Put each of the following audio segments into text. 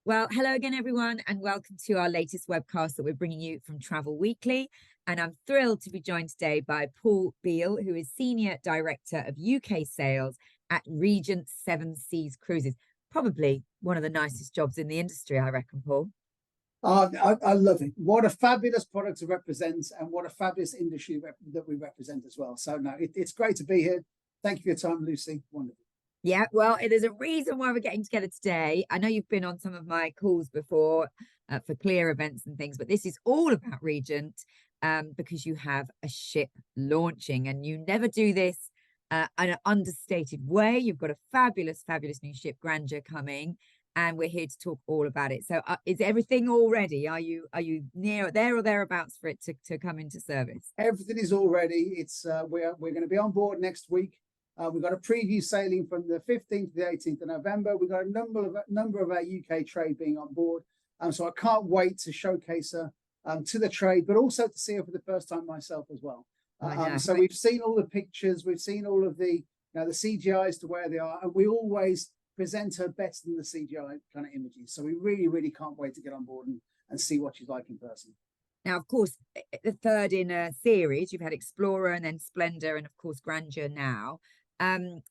Well, hello again, everyone, and welcome to our latest webcast that we're bringing you from Travel Weekly. And I'm thrilled to be joined today by Paul Beale, who is Senior Director of UK Sales at Regent Seven Seas Cruises. Probably one of the nicest jobs in the industry, I reckon, Paul. I love it. What a fabulous product to represent, and what a fabulous industry that we represent as well. So, no, it's great to be here. Thank you for your time, Lucy. Wonderful. Yeah, well, there's a reason why we're getting together today. I know you've been on some of my calls before for clear events and things, but this is all about Regent because you have a ship launching and you never do this in an understated way. You've got a fabulous, fabulous new ship, Grandeur, coming, and we're here to talk all about it. So is everything all ready? Are you near there or thereabouts for it to come into service? Everything is all ready. It's we're going to be on board next week. We've got a preview sailing from the 15th to the 18th of November. We've got a number of our UK trade being on board. So I can't wait to showcase her to the trade, but also to see her for the first time myself as well. So we've seen all the pictures, we've seen all of the the CGIs to where they are, and we always present her better than the CGI kind of images. So we really, really can't wait to get on board and see what she's like in person. Now, of course, the third in a series, you've had Explorer and then Splendor and, of course, Grandeur now. And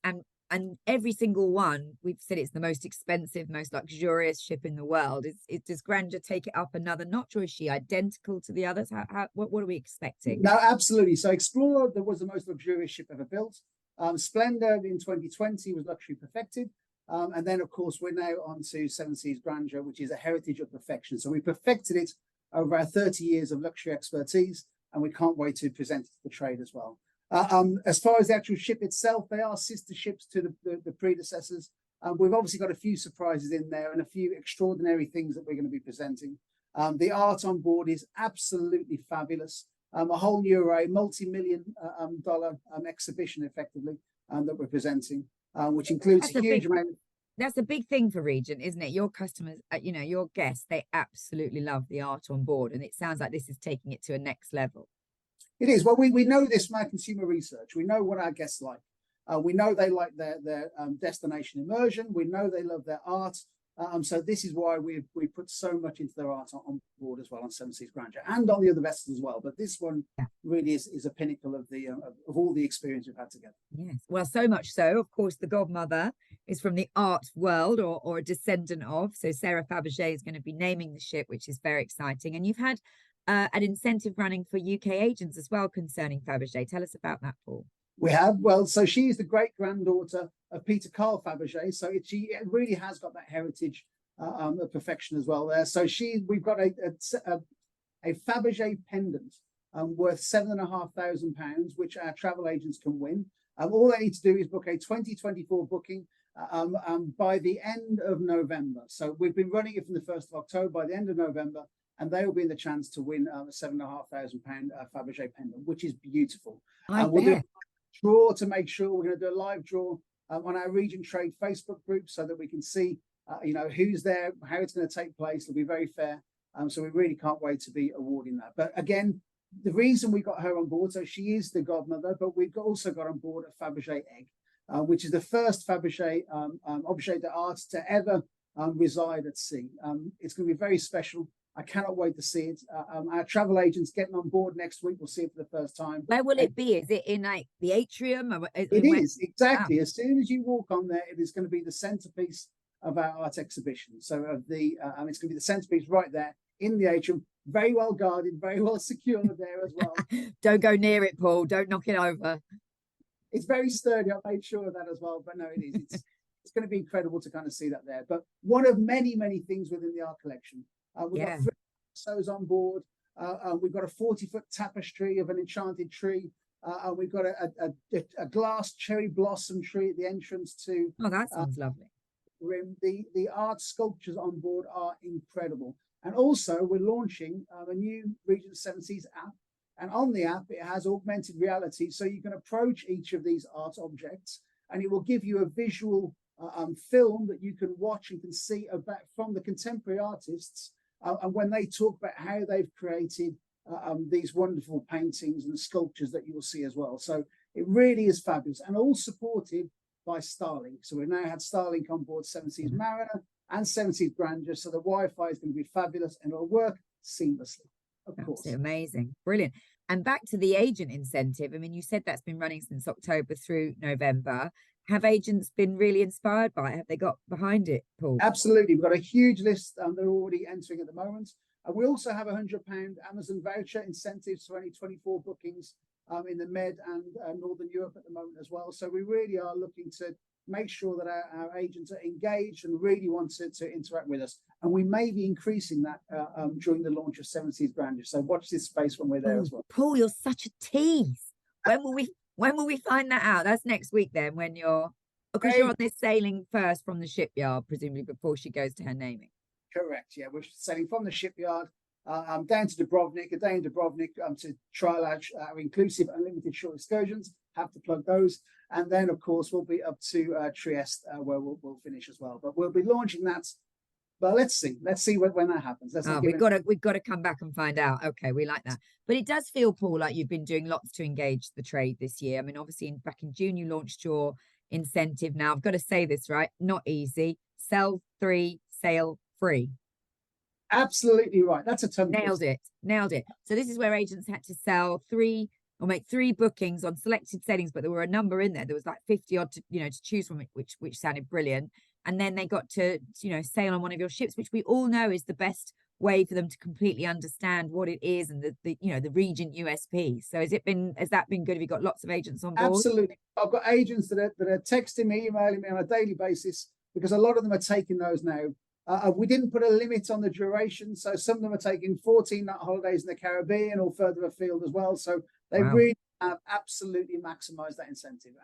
every single one, we've said it's the most expensive, most luxurious ship in the world. Does Grandeur take it up another notch, or is she identical to the others? What are we expecting? No, absolutely. So Explorer, that was the most luxurious ship ever built. Splendor in 2020 was luxury perfected. And then, of course, we're now on to Seven Seas Grandeur, which is a heritage of perfection. So we perfected it over our 30 years of luxury expertise, and we can't wait to present it to the trade as well. As far as the actual ship itself, they are sister ships to the predecessors. We've obviously got a few surprises in there and a few extraordinary things that we're going to be presenting. The art on board is absolutely fabulous. A whole new array, multi-million dollar exhibition, effectively, that we're presenting, which includes a huge amount. That's a big thing for Regent, isn't it? Your customers, your guests, they absolutely love the art on board, and it sounds like this is taking it to a next level. It is. Well, we know this from our consumer research. We know what our guests like. We know they like their destination immersion. We know they love their art. So this is why we put so much into their art on board as well on Seven Seas Grandeur and on the other vessels as well. But this one really is a pinnacle of the of all the experience we've had together. Yes, well, so much so. Of course, the godmother is from the art world or a descendant of. So Sarah Fabergé is going to be naming the ship, which is very exciting. And you've had an incentive running for UK agents as well concerning Fabergé. Tell us about that, Paul. We have. Well, so she is the great granddaughter of Peter Carl Fabergé. So she really has got that heritage of perfection as well there. So we've got a Fabergé pendant worth £7,500, which our travel agents can win. All they need to do is book a 2024 booking by the end of November. So we've been running it from the 1st of October. By the end of November, and they will be in the chance to win a £7,500 Fabergé pendant, which is beautiful. We'll do a draw to make sure. We're going to do a live draw on our Regent Trade Facebook group so that we can see, who's there, how it's going to take place. It'll be very fair. So we really can't wait to be awarding that. But again, the reason we got her on board, so she is the godmother, but we've also got on board a Fabergé egg, which is the first Fabergé objet d'art to ever reside at sea. It's going to be very special. I cannot wait to see it. Our travel agents getting on board next week. We'll see it for the first time. Where will it be? Is it in like the atrium? It is, exactly. Wow. As soon as you walk on there, it is going to be the centerpiece of our art exhibition. So it's going to be the centerpiece right there in the atrium. Very well guarded, very well secured there as well. Don't go near it, Paul. Don't knock it over. It's very sturdy. I made sure of that as well. But no, it is. It's going to be incredible to kind of see that there. But one of many, many things within the art collection. We've got 3 Picassos on board. We've got a 40-foot tapestry of an enchanted tree. We've got a glass cherry blossom tree at the entrance to. Oh, that sounds lovely. The art sculptures on board are incredible. And also, we're launching a new Regent Seven Seas app. And on the app, it has augmented reality. So you can approach each of these art objects, and it will give you a visual film that you can watch and can see about from the contemporary artists. And when they talk about how they've created these wonderful paintings and sculptures that you will see as well. So it really is fabulous, and all supported by Starlink. So we've now had Starlink on board Seven Seas Mariner, and 70th grandeur. So the Wi-Fi is going to be fabulous and it'll work seamlessly, of course. Absolutely amazing. Brilliant. And back to the agent incentive. I mean, you said that's been running since October through November. Have agents been really inspired by it? Have they got behind it, Paul? Absolutely. We've got a huge list they're already entering at the moment. We also have a £100 Amazon voucher incentives for any 24 bookings in the Med and Northern Europe at the moment as well. So we really are looking to make sure that our agents are engaged and really want to interact with us. And we may be increasing that during the launch of 70s Grandeur. So watch this space when we're there as well. Paul, you're such a tease. When will we find that out? That's next week then, when you're, because you're on this sailing first from the shipyard, presumably before she goes to her naming. Correct. Yeah, we're sailing from the shipyard down to Dubrovnik, a day in Dubrovnik to trial our inclusive unlimited short excursions. Have to plug those, and then of course we'll be up to Trieste where we'll finish as well. But we'll be launching that. But let's see when that happens. We've got to come back and find out. Okay, we like that. But it does feel, Paul, like you've been doing lots to engage the trade this year. I mean, obviously back in June you launched your incentive. Now I've got to say this right, not easy. Sell 3, sail free. Absolutely right. That's a ton. Nailed it. So this is where agents had to sell 3 or make 3 bookings on selected sailings, but there were a number in there. There was like 50 odd to choose from, which sounded brilliant. And then they got to sail on one of your ships, which we all know is the best way for them to completely understand what it is and the Regent USP. So has that been good? Have you got lots of agents on board? Absolutely. I've got agents that are texting me, emailing me on a daily basis, because a lot of them are taking those now. We didn't put a limit on the duration, so some of them are taking 14-night holidays in the Caribbean or further afield as well. So they really have absolutely maximised that incentive,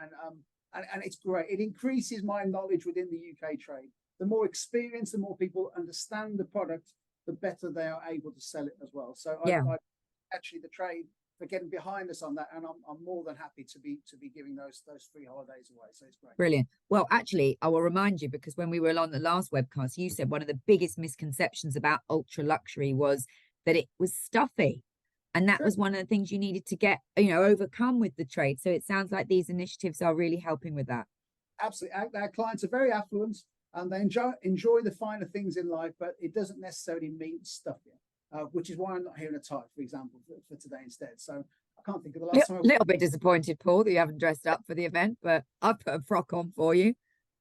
and it's great. It increases my knowledge within the UK trade. The more experience, the more people understand the product, the better they are able to sell it as well. So I actually the trade for getting behind us on that, and I'm more than happy to be giving those free holidays away. So it's great. Brilliant. Well, actually, I will remind you, because when we were on the last webcast, you said one of the biggest misconceptions about ultra luxury was that it was stuffy, and that was one of the things you needed to get overcome with the trade. So it sounds like these initiatives are really helping with that. Absolutely. Our clients are very affluent and they enjoy the finer things in life, but it doesn't necessarily mean stuffy. Which is why I'm not here in a tie, for example, for today instead. So I can't think of the last time. A little bit disappointed, Paul, that you haven't dressed up for the event, but I've put a frock on for you.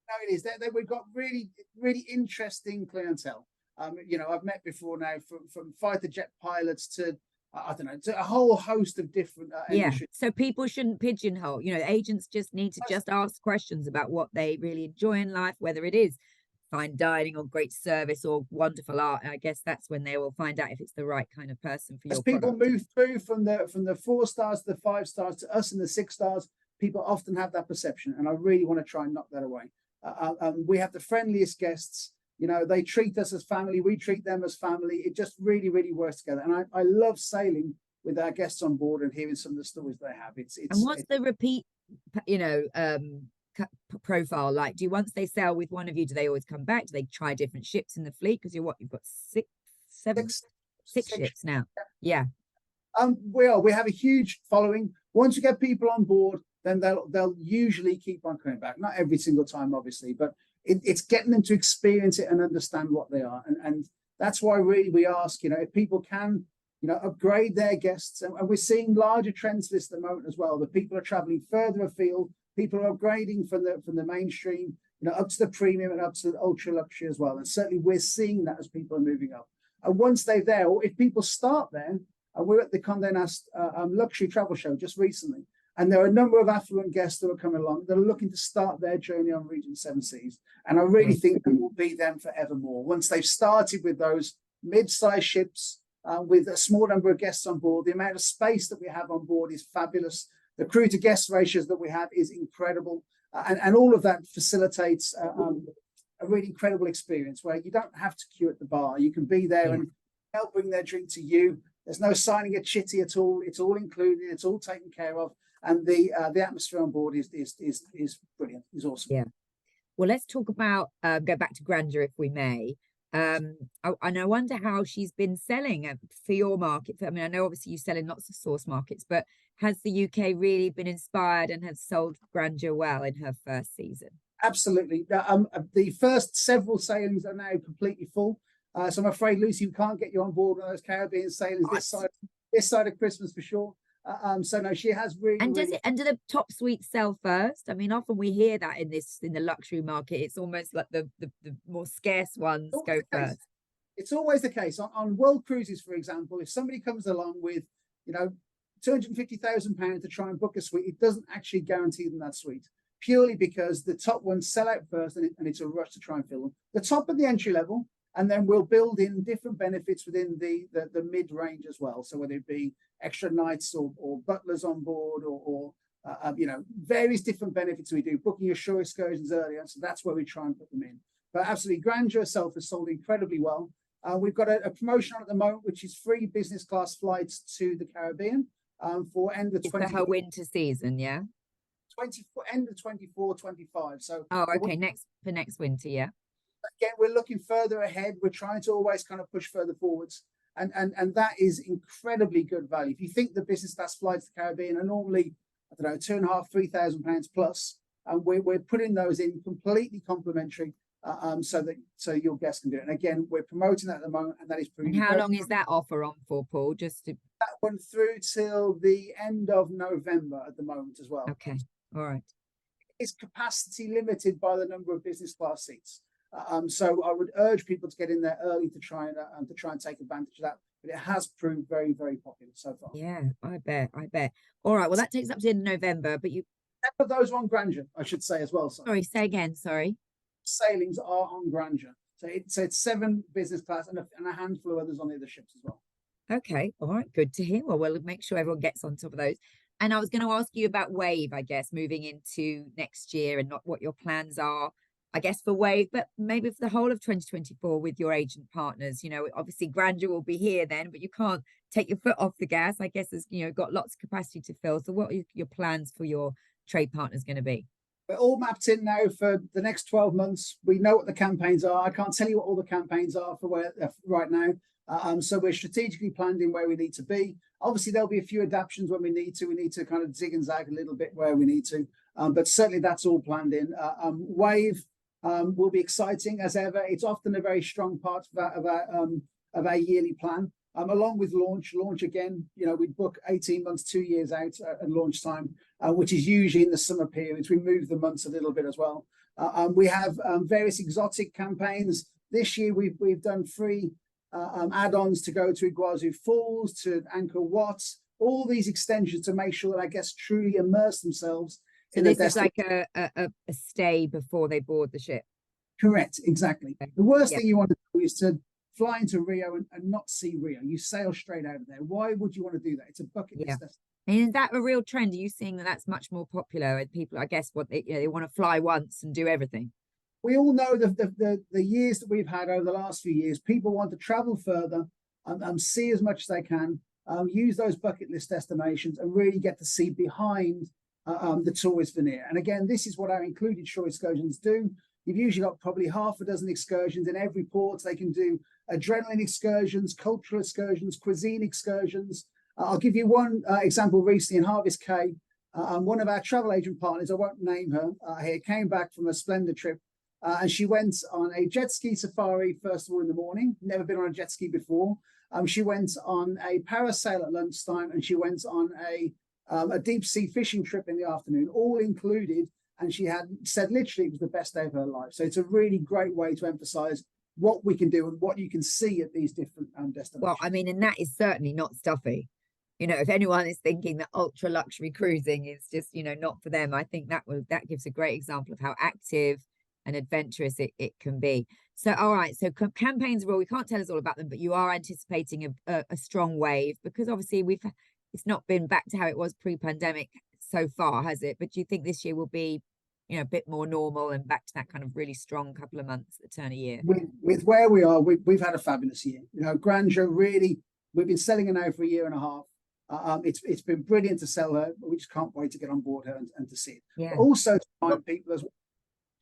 No, it is. We've got really, really interesting clientele. I've met before now from fighter jet pilots to, I don't know, to a whole host of different industries. So people shouldn't pigeonhole. Agents just need to just ask questions about what they really enjoy in life, whether it is fine dining or great service or wonderful art. And I guess that's when they will find out if it's the right kind of person for your people product. Move through from the 4 stars to the 5 stars to us in the 6 stars, people often have that perception, and I really want to try and knock that away. We have the friendliest guests. They treat us as family, we treat them as family. It just really, really works together, and I love sailing with our guests on board and hearing some of the stories they have. And what's the repeat profile like? Once they sail with one of you, do they always come back? Do they try different ships in the fleet? Because you've got 6 ships now. Yeah. We have a huge following. Once you get people on board, then they'll usually keep on coming back. Not every single time, obviously, but it's getting them to experience it and understand what they are. And that's why really we ask, if people can, upgrade their guests. And we're seeing larger trends this at the moment as well. The people are traveling further afield. People are upgrading from the mainstream, up to the premium and up to the ultra luxury as well. And certainly we're seeing that as people are moving up. And once they're there, or if people start there, and we're at the Condé Nast luxury travel show just recently, and there are a number of affluent guests that are coming along that are looking to start their journey on Regent 7 Seas. And I really think that will be them forevermore. Once they've started with those mid-sized ships with a small number of guests on board, the amount of space that we have on board is fabulous. The crew to guest ratios that we have is incredible. And all of that facilitates a really incredible experience where you don't have to queue at the bar. You can be there and help bring their drink to you. There's no signing a chitty at all. It's all included. It's all taken care of. And the atmosphere on board is brilliant. It's awesome. Yeah. Well, let's talk about, go back to Grandeur if we may. And I wonder how she's been selling for your market. I mean, I know obviously you sell in lots of source markets, but has the UK really been inspired and has sold Grandeur well in her first season? Absolutely. The first several sailings are now completely full. So I'm afraid, Lucy, we can't get you on board on those Caribbean sailings this side of Christmas for sure. So no, she has really, And really. do the top suites sell first? I mean, often we hear that in the luxury market, it's almost like the more scarce ones go first. It's always the case on world cruises, for example. If somebody comes along with, you know, £250,000 to try and book a suite, it doesn't actually guarantee them that suite, purely because the top ones sell out first, and it's a rush to try and fill them. The top of the entry level, and then we'll build in different benefits within the mid range as well. So whether it be extra nights or butlers on board, or you know, various different benefits we do, booking your shore excursions earlier. So that's where we try and put them in. But absolutely, Grandeur itself has sold incredibly well. We've got a promotion on at the moment, which is free business class flights to the Caribbean for end of 20. For her winter season, yeah. 24, end of 24, 25. So okay, next winter, yeah. Again, we're looking further ahead. We're trying to always kind of push further forwards, and that is incredibly good value. If you think the business class flights to the Caribbean are normally, I don't know, £2,500–3,000 plus, and we're putting those in completely complimentary, so your guests can do it. And again, we're promoting that at the moment, and that is pretty. And how long is that offer on for, Paul? Just to that one through till the end of November at the moment as well. Okay, all right. It's capacity limited by the number of business class seats. So I would urge people to get in there early to try and take advantage of that. But it has proved very, very popular so far. Yeah, I bet. All right, well, that takes up to the end of November, but you. For those on Grandeur, I should say as well. Sorry, say again. Sorry. Sailings are on Grandeur, so it's 7 business class and a handful of others on the other ships as well. Okay, all right, good to hear. Well, we'll make sure everyone gets on top of those. And I was going to ask you about Wave, I guess, moving into next year, and not what your plans are, I guess, for Wave, but maybe for the whole of 2024 with your agent partners. You know, obviously Grandeur will be here then, but you can't take your foot off the gas. I guess there's, you know, got lots of capacity to fill. So what are your plans for your trade partners going to be? We're all mapped in now for the next 12 months. We know what the campaigns are. I can't tell you what all the campaigns are for right now. So we're strategically planned in where we need to be. Obviously, there'll be a few adaptations when we need to. We need to kind of zig and zag a little bit where we need to. But certainly that's all planned in. Wave will be exciting as ever. It's often a very strong part of our yearly plan. Along with launch again, you know, we book 18 months, 2 years out at launch time, which is usually in the summer periods. We move the months a little bit as well. We have various exotic campaigns. This year we've done free add-ons to go to Iguazu Falls, to Angkor Wat, all these extensions to make sure that our guests truly immerse themselves. So this is like a stay before they board the ship. Correct, exactly. The worst thing you want to do is to fly into Rio and not see Rio. You sail straight out of there. Why would you want to do that? It's a bucket list. And is that a real trend? Are you seeing that that's much more popular with people? I guess what they want to fly once and do everything. We all know the years that we've had over the last few years. People want to travel further and see as much as they can. Use those bucket list destinations and really get to see behind the tourist veneer. And again, this is what our included shore excursions do. You've usually got probably half a dozen excursions in every port. They can do adrenaline excursions, cultural excursions, cuisine excursions. I'll give you one example recently in Harvest Caye. One of our travel agent partners, I won't name her here, came back from a splendid trip. And she went on a jet ski safari, first of all, in the morning. Never been on a jet ski before. She went on a parasail at lunchtime, and she went on a deep sea fishing trip in the afternoon, all included. And she had said literally it was the best day of her life. So it's a really great way to emphasize what we can do and what you can see at these different destinations. Well, I mean, and that is certainly not stuffy. You know, if anyone is thinking that ultra luxury cruising is just, you know, not for them, I think that gives a great example of how active and adventurous it can be. So, all right. So campaigns, well, we can't tell us all about them, but you are anticipating a strong wave, because obviously it's not been back to how it was pre-pandemic so far, has it? But do you think this year will be, you know, a bit more normal and back to that kind of really strong couple of months at the turn of year? With where we are, we've had a fabulous year. You know, Grandeur really, we've been selling her now for a year and a half. It's been brilliant to sell her. We just can't wait to get on board her and to see it. Yeah. But also to remind people as well,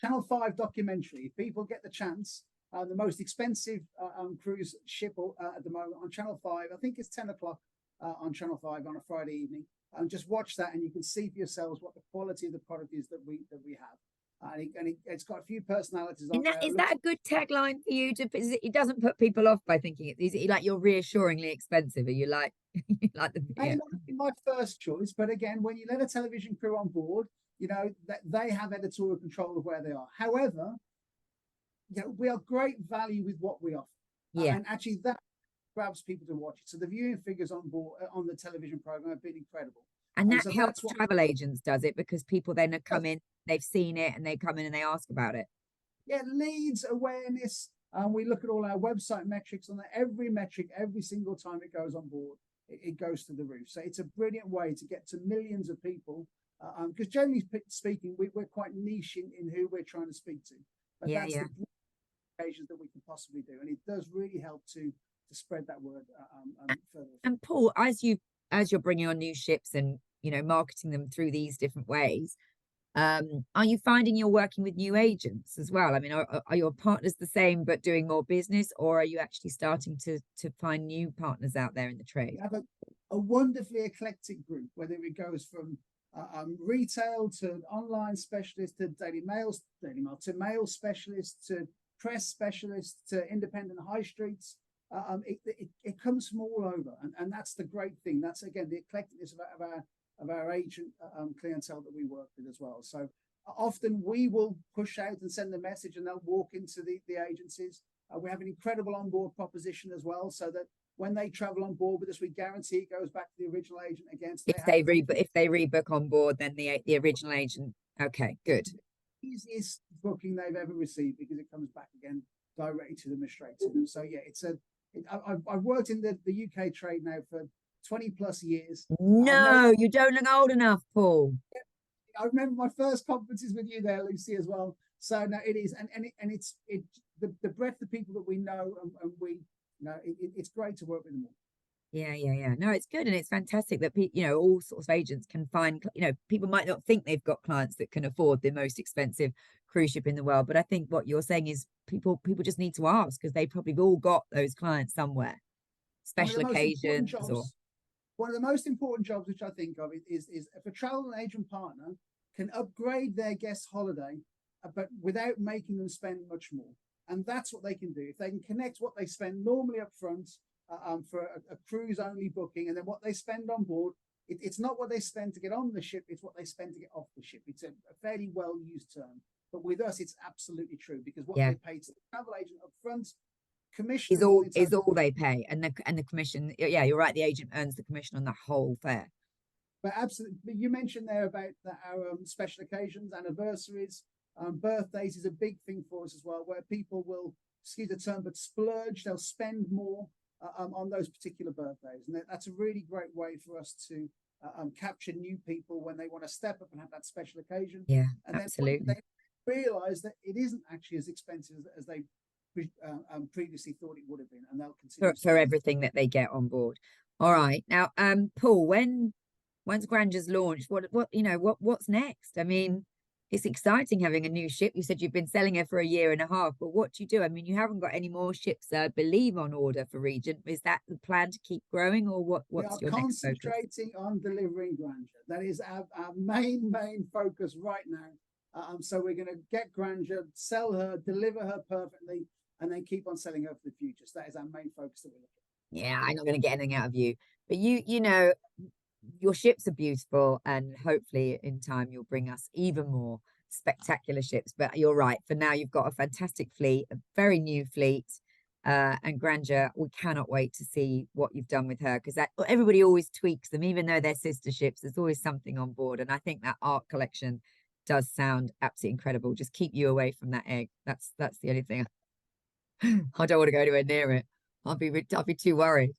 Channel 5 documentary, if people get the chance, the most expensive cruise ship at the moment on Channel 5, I think it's 10 o'clock on Channel 5 on a Friday evening. Just watch that and you can see for yourselves what the quality of the product is that we have. it's got a few personalities on And that there. is that a good tagline for you to? It doesn't put people off by thinking it. Is it like you're reassuringly expensive? Are you like you like the May yeah not be my first choice, but again, when you let a television crew on board, you know that they have editorial control of where they are. However, you know, we are great value with what we offer, yeah? and actually that grabs people to watch it. So the viewing figures on board on the television program have been incredible, And and that so helps that's what travel agents, does it? Because people then come in, they've seen it, and they come in and they ask about it. yeah, leads awareness. We look at all our website metrics on that. Every metric, every single time it goes on board, it goes to the roof. So it's a brilliant way to get to millions of people. Because generally speaking, we're quite niche in who we're trying to speak to. But Yeah, that's yeah. the occasions that we can possibly do, and it does really help to spread that word further. And Paul, as you're bringing on new ships and marketing them through these different ways, are you finding you're working with new agents as well? I mean, are your partners the same but doing more business, or are you actually starting to find new partners out there in the trade? We have a wonderfully eclectic group, whether it goes from retail to online specialist to daily mail to mail specialist to press specialist to independent high streets. It comes from all over, and that's the great thing. That's again the eclecticness of our agent clientele that we work with as well. So often we will push out and send the message, and they'll walk into the agencies. We have an incredible onboard proposition as well, so that when they travel on board with us, we guarantee it goes back to the original agent again. So If they rebook on board, then the original agent. Okay, good. Easiest booking they've ever received because it comes back again directly to them, straight to them. So yeah, I've worked in the UK trade now for 20 plus years. No, you don't look old enough, Paul. I remember my first conferences with you there, Lucy, as well. So no, it is, and it's the breadth of people that we know, and we it's great to work with them all. Yeah. No, it's good, and it's fantastic that all sorts of agents can find. People might not think they've got clients that can afford the most expensive cruise ship in the world, but I think what you're saying is people just need to ask because they probably all got those clients somewhere, special occasions or. One of the most important jobs, which I think of, is if a travel agent partner can upgrade their guest holiday, but without making them spend much more. And that's what they can do. If they can connect what they spend normally up front for a cruise only booking, and then what they spend on board, it's not what they spend to get on the ship, it's what they spend to get off the ship. It's a fairly well used term. But with us, it's absolutely true because what they pay to the travel agent up front, commission is all they pay, and the commission. Yeah, you're right. The agent earns the commission on the whole fare. But absolutely, you mentioned there about our special occasions, anniversaries, birthdays is a big thing for us as well, where people will, excuse the term, but splurge. They'll spend more on those particular birthdays, and that's a really great way for us to capture new people when they want to step up and have that special occasion. Yeah, and absolutely. Then they realize that it isn't actually as expensive as they previously thought it would have been, and they'll continue for everything that they get on board. All right, now, Paul, once Granger's launched, what's next? I mean, it's exciting having a new ship. You said you've been selling it for a year and a half, but what do you do? I mean, you haven't got any more ships, I believe, on order for Regent. Is that the plan to keep growing, or what's your next focus? We are concentrating on delivering Granger. That is our main focus right now. So we're going to get Granger, sell her, deliver her perfectly, and then keep on selling her for the future. So that is our main focus that we're looking at. Yeah, I'm not going to get anything out of you, but your ships are beautiful, and hopefully in time you'll bring us even more spectacular ships. But you're right, for now you've got a fantastic fleet, a very new fleet, and Granger, we cannot wait to see what you've done with her, because everybody always tweaks them, even though they're sister ships. There's always something on board, and I think that art collection does sound absolutely incredible. Just keep you away from that egg. That's the only thing. I don't want to go anywhere near it. I'll be too worried.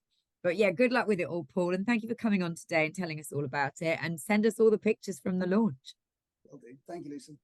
But yeah, good luck with it all, Paul. And thank you for coming on today and telling us all about it. And send us all the pictures from the launch. Will do. Thank you, Lucy.